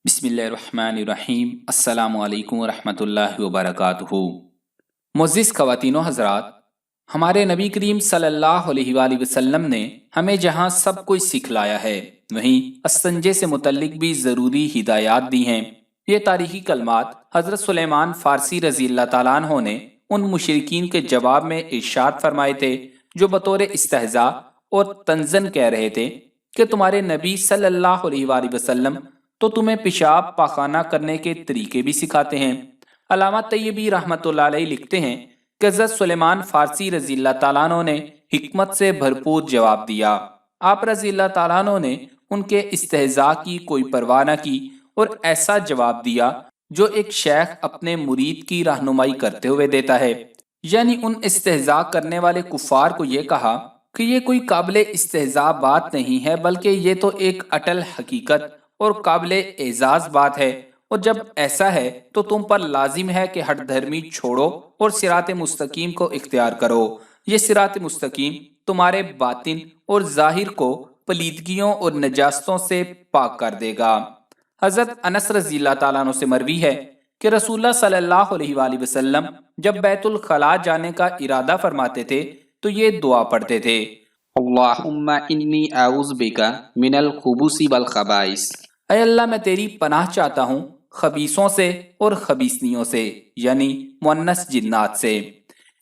बिस्मिल्लाहिर्रहमानिर्रहीम। अस्सलामु अलैकुम वरहमतुल्लाहि वबरकातुहू। मुअज़्ज़िज़ ख़वातीन व हज़रात, हमारे नबी करीम सल्लल्लाहु अलैहि वसल्लम ने हमें जहाँ सब कुछ सिखलाया है, वहीं अस्संजे से मुतल्लिक भी ज़रूरी हिदायत दी हैं। ये तारीख़ी कलमात हज़रत सुलेमान फ़ारसी रज़ी अल्लाह ताला अन्हो ने उन मुशरिकीन के जवाब में इरशाद फरमाए थे जो बतौर इस्तेहज़ा और तंज़न कह रहे थे कि तुम्हारे नबी सल्लल्लाहु अलैहि वसल्लम तो तुम्हें पेशाब पाखाना करने के तरीके भी सिखाते हैं। अल्लामा तय्यबी रहमतुल्लाह अलैह लिखते हैं कि हज़रत सुलेमान फ़ारसी रज़ी अल्लाह ताला अन्हो ने हिकमत से भरपूर जवाब दिया। आप रज़ी अल्लाह ताला अन्हो ने उनके इस्तेहज़ा की कोई परवाह न की और ऐसा जवाब दिया जो एक शेख अपने मुरीद की रहनुमाई करते हुए देता है। यानी उन इस्तेहज़ा करने वाले कुफ़ार को ये कहा कि ये कोई काबिल इस्तेहज़ा बात नहीं है, बल्कि ये तो एक अटल हकीकत और काबिले एजाज बात है, और जब ऐसा है तो तुम पर लाजिम है कि हट धर्मी छोड़ो और सिरात मुस्तकीम को इख्तियार करो। ये सिरात मुस्तकीम तुम्हारे बातिन और जाहिर को पलीदगियों और नजास्तों से पाक कर देगा। हजरत अनस रज़ी अल्लाह ताला अन्हु से मरवी है कि रसूलुल्लाह सल्लल्लाहु अलैहि वसल्लम जब बैतुल खला जाने का इरादा फरमाते थे तो ये दुआ पढ़ते थे, अल्लाहुम्मा इन्नी आऊज़ु बिका मिनल खुबूसी वल खबाइस। ऐ अल्लाह, मैं तेरी पनाह चाहता हूँ खबीसों से और खबीसनियों से, यानी मुअन्नस जिन्नात से।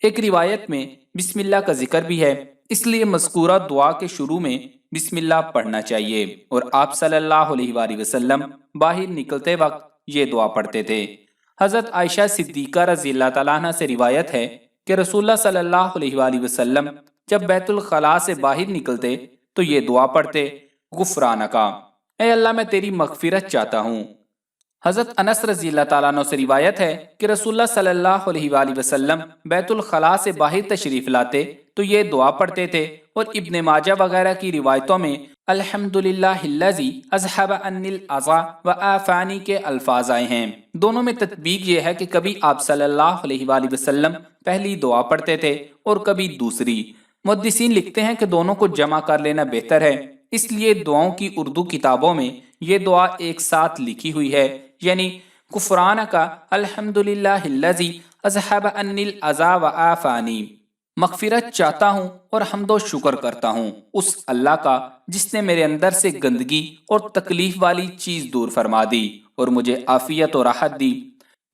एक रिवायत में बिस्मिल्लाह का जिक्र भी है, इसलिए मज़कूरा दुआ के शुरू में बिस्मिल्लाह पढ़ना चाहिए। और आप सल्लल्लाहु अलैहि वसल्लम बाहर निकलते वक्त ये दुआ पढ़ते थे। हज़रत आयशा सिद्दीक़ा रज़ी अल्लाह ताला अन्हा से रिवायत है कि रसूलुल्लाह सल्लल्लाहु अलैहि वसल्लम जब बैतुल खला से बाहर निकलते तो ये दुआ पढ़ते, गुफ़रानका, ऐ अल्लाह, मैं तेरी मग़फ़िरत चाहता हूँ। हज़रत अनस रज़ी अल्लाह ताला अन्हु से रिवायत है कि रसूलुल्लाह सल्लल्लाहु अलैहि वसल्लम बैतुल खला से बाहर तशरीफ़ लाते तो ये दुआ पढ़ते थे। और इब्ने माजा वगैरह की रिवायतों में अल्हम्दुलिल्लाहिल्लज़ी अज़हब अन्निल अज़ा व आफ़ानी के अल्फाज आए हैं। दोनों में तत्बीक ये है कि कभी आप सल्लल्लाहु अलैहि वसल्लम पहली दुआ पढ़ते थे और कभी दूसरी। मुहद्दिसीन लिखते हैं कि दोनों को जमा कर लेना बेहतर है, इसलिए दुआओं की उर्दू किताबों में ये दुआ एक साथ लिखी हुई है, यानी कुफ़रानका अल्हम्दुलिल्लाहिल्लज़ी अज़हब अन्निल अज़ा व आफ़ानी। मग़फ़िरत चाहता हूँ और हम्दो शुक्र करता हूँ उस अल्लाह का जिसने मेरे अंदर से गंदगी और तकलीफ वाली चीज़ दूर फरमा दी और मुझे आफ़ियत और राहत दी।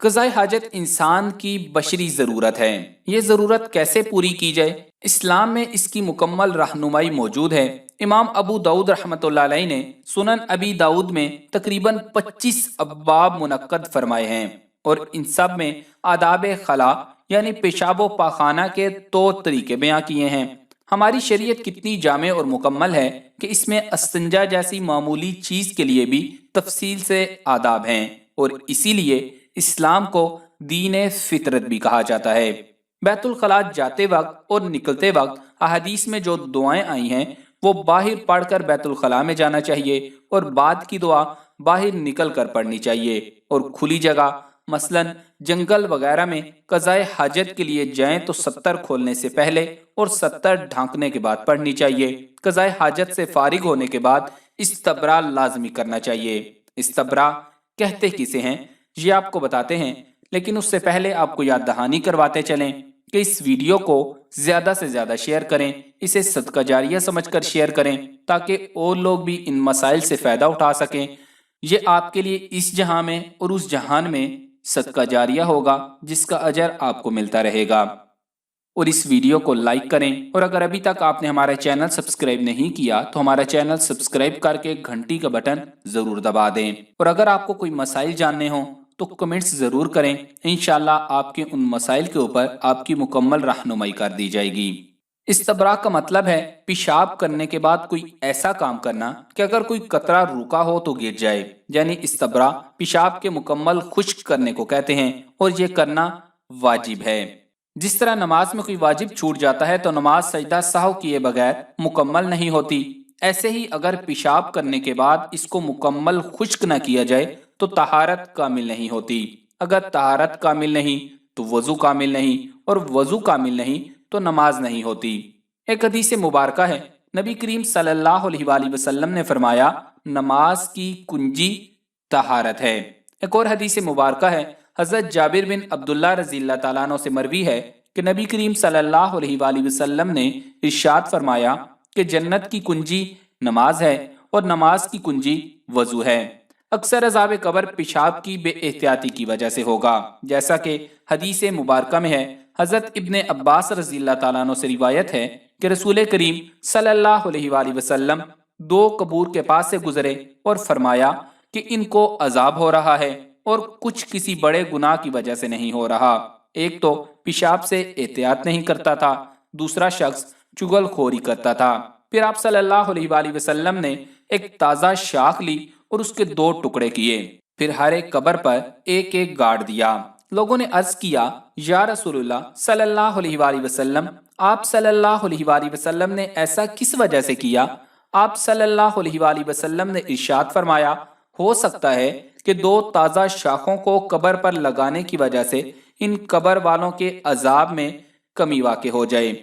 क़ज़ाए हाजत इंसान की बशरी ज़रूरत है। ये ज़रूरत कैसे पूरी की जाए, इस्लाम में इसकी मुकम्मल रहनुमाई मौजूद है। इमाम अबू दाऊद रहमतुल्लाह अलैह ने सुनन अबी दाऊद में तकरीबन 25 अब्वाब मुनक्कद फरमाए हैं और इन सब में आदाब खला यानी पेशाब व पाखाना के तो तरीके बयां किए हैं। हमारी शरीयत कितनी जामे और मुकम्मल है कि इसमें अस्तिंजा जैसी मामूली चीज़ के लिए भी तफसील से आदाब हैं, और इसीलिए इस्लाम को दीन फितरत भी कहा जाता है। बैतुल खला जाते वक्त और निकलते वक्त अहादीस में जो दुआएं आई हैं वो बाहर पढ़कर बैतुल खला में जाना चाहिए और बाद की दुआ बाहर निकल कर पढ़नी चाहिए। और खुली जगह मसलन जंगल वगैरह में क़ज़ाए हाजत के लिए जाएं तो 70 खोलने से पहले और 70 ढांकने के बाद पढ़नी चाहिए। क़ज़ाए हाजत से फारिग होने के बाद इस्तबरा लाजमी करना चाहिए। इस्तबरा कहते किसे हैं ये आपको बताते हैं, लेकिन उससे पहले आपको याद दहानी करवाते चलें कि इस वीडियो को ज्यादा से ज्यादा शेयर करें, इसे सदका जारिया समझकर शेयर करें ताकि और लोग भी इन मसाइल से फायदा उठा सकें। ये आपके लिए इस जहां में और उस जहान में सदका जारिया होगा जिसका अजर आपको मिलता रहेगा। और इस वीडियो को लाइक करें, और अगर अभी तक आपने हमारा चैनल सब्सक्राइब नहीं किया तो हमारा चैनल सब्सक्राइब करके घंटी का बटन जरूर दबा दें। और अगर आपको कोई मसाइल जानने हो तो कमेंट्स ज़रूर करें, इंशाल्लाह आपके उन मसाइल के ऊपर आपकी मुकम्मल रहनुमाई कर दी जाएगी। इस्तबरा का मतलब है पेशाब करने के बाद कोई ऐसा काम करना कि अगर कोई कतरा रुका हो तो गिर जाए, यानी इस्तबरा पेशाब के मुकम्मल खुश्क करने को कहते हैं और ये करना वाजिब है। जिस तरह नमाज में कोई वाजिब छूट जाता है तो नमाज सजदा सहव किए बगैर मुकम्मल नहीं होती, ऐसे ही अगर पेशाब करने के बाद इसको मुकम्मल खुश्क न किया जाए तो तहारत कामिल नहीं होती। अगर तहारत कामिल नहीं तो वजू कामिल नहीं, और वजू कामिल नहीं तो नमाज नहीं होती। एक हदीस मुबारका है, नबी करीम सल्लल्लाहु अलैहि वसल्लम ने फरमाया, नमाज की कुंजी तहारत है। एक और हदीस मुबारक है, हजरत जाबिर बिन अब्दुल्ला रज़ी अल्लाह तआला अन्हु से मरवी है कि नबी करीम सल्लल्लाहु अलैहि वसल्लम ने इरशाद फरमाया कि जन्नत की कुंजी नमाज है और नमाज की कुंजी वजू है। अक्सर अज़ाब कब्र पेशाब की बेएहतियाती की वजह से होगा, जैसा कि हदीस मुबारक में है। हजरत इब्ने अब्बास रज़ी अल्लाह तआला अन्हु से रिवायत है कि रसूल करीम सल्लल्लाहु अलैहि वसल्लम दो कबूर के पास से गुजरे और फरमाया कि इनको अजाब हो रहा है और कुछ किसी बड़े गुनाह की वजह से नहीं हो रहा। एक तो पेशाब से एहतियात नहीं करता था, दूसरा शख्स चुगलखोरी करता था। फिर आप सल्लल्लाहु अलैहि वसल्लम ने एक ताज़ा शाख ली और उसके दो टुकड़े किए, फिर हर एक कब्र पर एक एक गाड़ दिया। लोगों ने अर्ज किया, या रसूलुल्लाह सल्लल्लाहु अलैहि वसल्लम, आप सल्लल्लाहु अलैहि वसल्लम ने ऐसा किस वजह से किया? आप सल्लल्लाहु अलैहि वसल्लम ने इरशाद फरमाया, हो सकता है कि दो ताज़ा शाखों को कब्र पर लगाने की वजह से इन कब्र वालों के अजाब में कमी वाक़ हो जाए।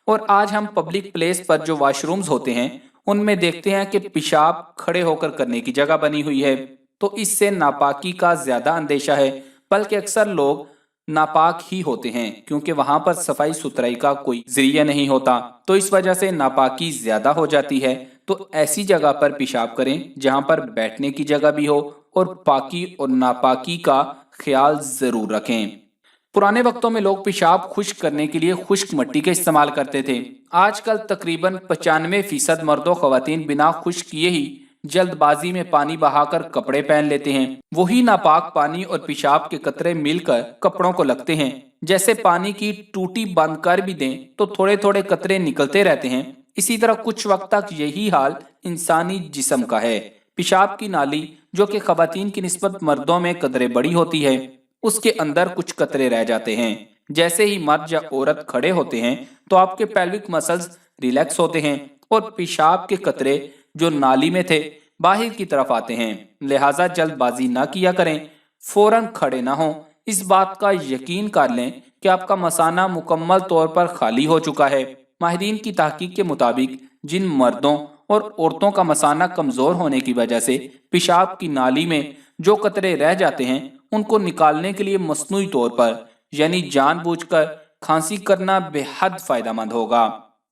और आज हम पब्लिक प्लेस पर जो वॉशरूम्स होते हैं उनमें देखते हैं कि पेशाब खड़े होकर करने की जगह बनी हुई है, तो इससे नापाकी का ज्यादा अंदेशा है। बल्कि अक्सर लोग नापाक ही होते हैं क्योंकि वहां पर सफाई सुथराई का कोई जरिया नहीं होता, तो इस वजह से नापाकी ज्यादा हो जाती है। तो ऐसी जगह पर पेशाब करें जहां पर बैठने की जगह भी हो और पाकी और नापाकी का ख्याल जरूर रखें। पुराने वक्तों में लोग पेशाब खुश्क करने के लिए खुश्क मिट्टी का इस्तेमाल करते थे। आजकल तकरीबन 95% मर्दों ख्वातीन बिना खुश्क किए ही जल्दबाजी में पानी बहाकर कपड़े पहन लेते हैं। वही नापाक पानी और पेशाब के कतरे मिलकर कपड़ों को लगते हैं। जैसे पानी की टूटी बंद कर भी दें तो थोड़े थोड़े कतरे निकलते रहते हैं। इसी तरह कुछ वक्त तक यही हाल इंसानी जिस्म का है। पेशाब की नाली जो कि ख्वातीन की निस्बत मर्दों में कदरे बड़ी होती है, उसके अंदर कुछ कतरे रह जाते हैं। जैसे ही मर्द या औरत खड़े होते हैं तो आपके पेल्विक मसल्स रिलैक्स होते हैं और पेशाब के कतरे जो नाली में थे बाहर की तरफ आते हैं। लिहाजा जल्दबाजी ना किया करें, फौरन खड़े ना हो। इस बात का यकीन कर लें कि आपका मसाना मुकम्मल तौर पर खाली हो चुका है। माहिरीन की तहकीक के मुताबिक जिन मर्दों और औरतों का मसाना कमजोर होने की वजह से पेशाब की नाली में जो कतरे रह जाते हैं उनको निकालने के लिए मसनूई तौर पर यानी जानबूझकर खांसी करना बेहद फायदेमंद होगा।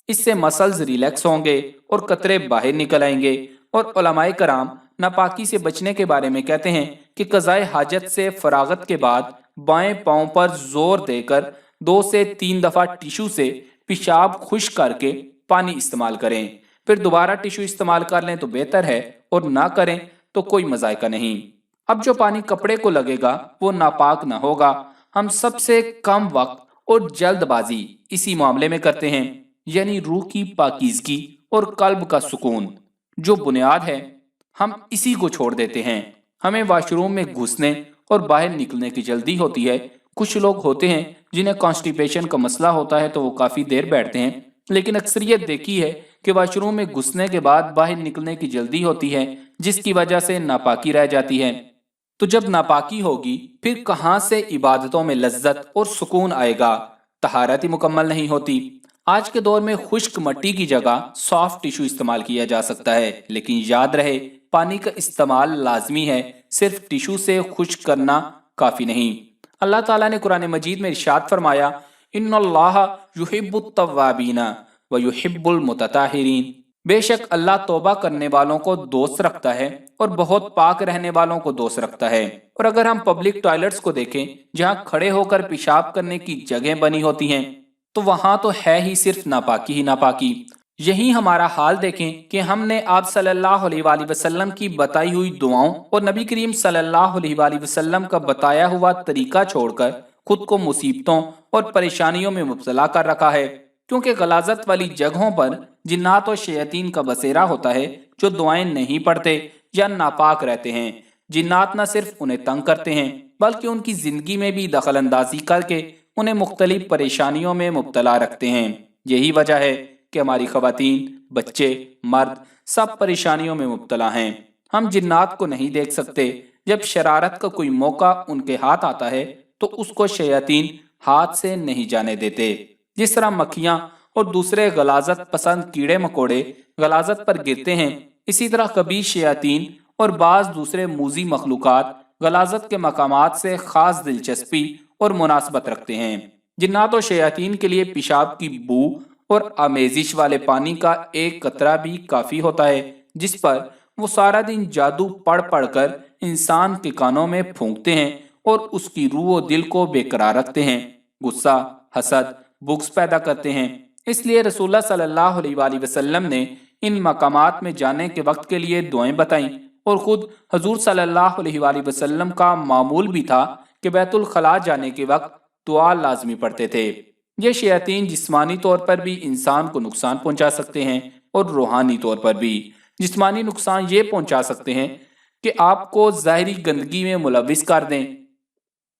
इससे मसल्स रिलैक्स होंगे और कतरे बाहर निकल आएंगे। और उलमाए कराम नापाकी से बचने के बारे में कहते हैं कि कज़ाए हाजत से फरागत के बाद बाएं पांव पर जोर देकर 2 से 3 दफा टिश्यू से पेशाब खुश्क करके पानी इस्तेमाल करें। फिर दोबारा टिश्यू इस्तेमाल कर लें तो बेहतर है, और ना करें तो कोई मजायका नहीं। अब जो पानी कपड़े को लगेगा वो नापाक ना होगा। हम सबसे कम वक्त और जल्दबाजी इसी मामले में करते हैं, यानी रूह की पाकीज़गी और कल्ब का सुकून जो बुनियाद है, हम इसी को छोड़ देते हैं। हमें वॉशरूम में घुसने और बाहर निकलने की जल्दी होती है। कुछ लोग होते हैं जिन्हें कॉन्स्टिपेशन का मसला होता है तो वो काफी देर बैठते हैं, लेकिन अक्सरियत देखी है कि वॉशरूम में घुसने के बाद बाहर निकलने की जल्दी होती है, जिसकी वजह से नापाकी रह जाती है। तो जब नापाकी होगी फिर कहां से इबादतों में लज्जत और सुकून आएगा? तहारत ही मुकम्मल नहीं होती। आज के दौर में खुश्क मिट्टी की जगह सॉफ्ट टिश्यू इस्तेमाल किया जा सकता है, लेकिन याद रहे पानी का इस्तेमाल लाजमी है, सिर्फ टिश्यू से खुश्क करना काफी नहीं। अल्लाह ताला ने कुरान मजीद में इरशाद फरमाया, इन्नल्लाह युहिब्बुत तव्वाबीना व युहिब्बुल मुतताहिरीन। बेशक अल्लाह तौबा करने वालों को दोस्त रखता है और बहुत पाक रहने वालों को दोस्त रखता है। और अगर हम पब्लिक टॉयलेट्स को देखें जहां खड़े होकर पेशाब करने की जगह बनी होती हैं, तो वहां तो है ही सिर्फ नापाकी ही नापाकी। यही हमारा हाल देखें कि हमने आप सल्लल्लाहु अलैहि वसल्लम की बताई हुई दुआओं और नबी करीम सल्लल्लाहु अलैहि वसल्लम का बताया हुआ तरीका छोड़कर खुद को मुसीबतों और परेशानियों में मुब्तला कर रखा है। क्योंकि गलाजत वाली जगहों पर जिन्नात और शैतान का बसेरा होता है जो दुआएं नहीं पढ़ते या नापाक रहते हैं। जिन्नात न सिर्फ उन्हें तंग करते हैं बल्कि उनकी जिंदगी में भी दखल अंदाजी करके उन्हें मुख्तलिफ परेशानियों में मुब्तला रखते हैं। यही वजह है कि हमारी खवातीन, बच्चे, मर्द सब परेशानियों में मुब्तला हैं। हम जिन्नात को नहीं देख सकते। जब शरारत का कोई मौका उनके हाथ आता है तो उसको शैतान हाथ से नहीं जाने देते। जिस तरह मक्खियां और दूसरे गलाजत पसंद कीड़े मकोड़े गलाजत पर गिरते हैं, इसी तरह कभी शैतान और बाज दूसरे मूजी मखलूकात गलाजत के मकामात से खास दिलचस्पी और मुनासबत रखते हैं। जिन्नात और शयातीन के लिए पेशाब की बू और आमेजिश वाले पानी का एक कतरा भी काफी होता है, जिस पर वो सारा दिन जादू पढ़ पढ़ कर इंसान के कानों में फूंकते हैं और उसकी रूह और दिल को बेकरार रखते हैं, गुस्सा, हसद, बुग़्ज़ पैदा करते हैं। इसलिए रसूलुल्लाह सल्लल्लाहु अलैहि वसल्लम ने इन मकामात में जाने के वक्त के लिए दुआएं बताईं और खुद हजूर सल्लल्लाहु अलैहि वसल्लम का मामूल भी था कि बैतुल खला जाने के वक्त दुआ लाजमी पढ़ते थे। ये शयातीन जिस्मानी तौर पर भी इंसान को नुकसान पहुंचा सकते हैं और रूहानी तौर पर भी। जिस्मानी नुकसान ये पहुंचा सकते हैं कि आपको ज़ाहिरी गंदगी में मुलविस कर दें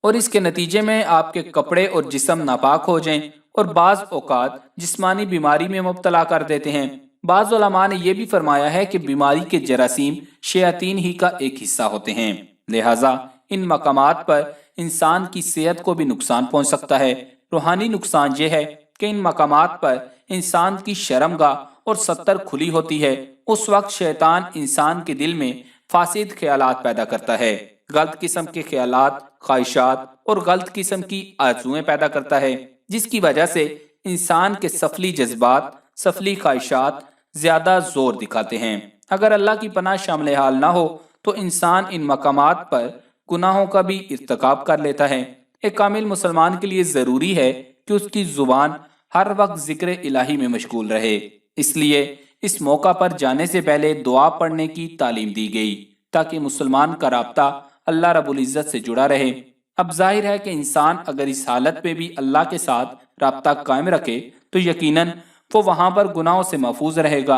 और इसके नतीजे में आपके कपड़े और जिस्म नापाक हो जाएं और बाज़ औकात जिस्मानी बीमारी में मुब्तला कर देते हैं। बाज़ उलमा ने यह भी फरमाया है कि बीमारी के जरासीम शयातीन ही का एक हिस्सा होते हैं, लिहाजा इन मकामात पर इंसान की सेहत को भी नुकसान पहुंच सकता है। रूहानी नुकसान ये है कि इन मकामात पर इंसान की शर्मगाह और सत्तर खुली होती है। उस वक्त शैतान इंसान के दिल में फासिद ख्यालात पैदा करता है, गलत किस्म के ख्यालात, ख्वाहिशात और गलत किस्म की आरज़ुएं पैदा करता है, जिसकी वजह से इंसान के सफली जज्बात, सफली ख्वाहिशात ज्यादा जोर दिखाते हैं। अगर अल्लाह की पनाह शामिल हाल ना हो तो इंसान इन मकामात पर गुनाहों का भी इर्तिकाब कर लेता है। एक कामिल मुसलमान के लिए जरूरी है कि उसकी जुबान हर वक्त जिक्र इलाही में मशगूल रहे। इसलिए इस मौका पर जाने से पहले दुआ पढ़ने की तालीम दी गई ताकि मुसलमान का राब्ता अल्लाह रब्बुल इज्जत से जुड़ा रहे। अब जाहिर है कि इंसान अगर इस हालत में भी अल्लाह के साथ राब्ता कायम रखे तो यकीनन वो वहां पर गुनाहों से महफूज रहेगा,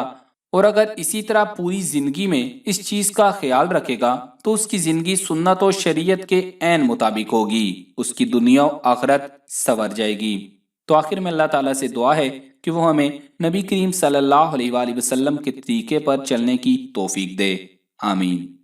और अगर इसी तरह पूरी जिंदगी में इस चीज का ख्याल रखेगा तो उसकी जिंदगी सुन्नत और शरीयत के ऐन मुताबिक होगी, उसकी दुनिया और आखिरत संवर जाएगी। तो आखिर में अल्लाह ताला से दुआ है कि वो हमें नबी करीम सल्लल्लाहु अलैहि वसल्लम के तरीके पर चलने की तौफीक दे। आमीन।